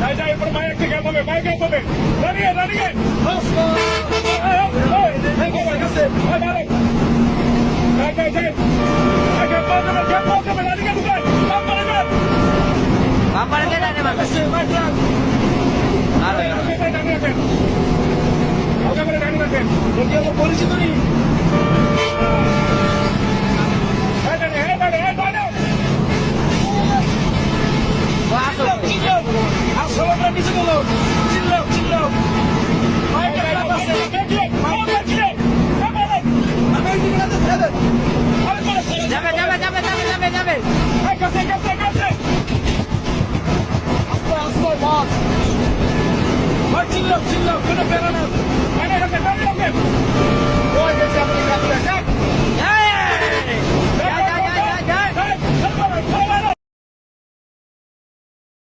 ఇప్పుడు mic వెళ్ళమే mic వెళ్ళమే రనిగే రనిగే পরিচিত নেই নিচে গেল চিল্লাও চিল্লাও যাবে যাবে যাবে যাবে যাবে যাবে কাছে কাছে কাছে আস্তে আস্তে বস চিল্লাও চিল্লাও কোনো বেরোনো ওই গেছে আপনি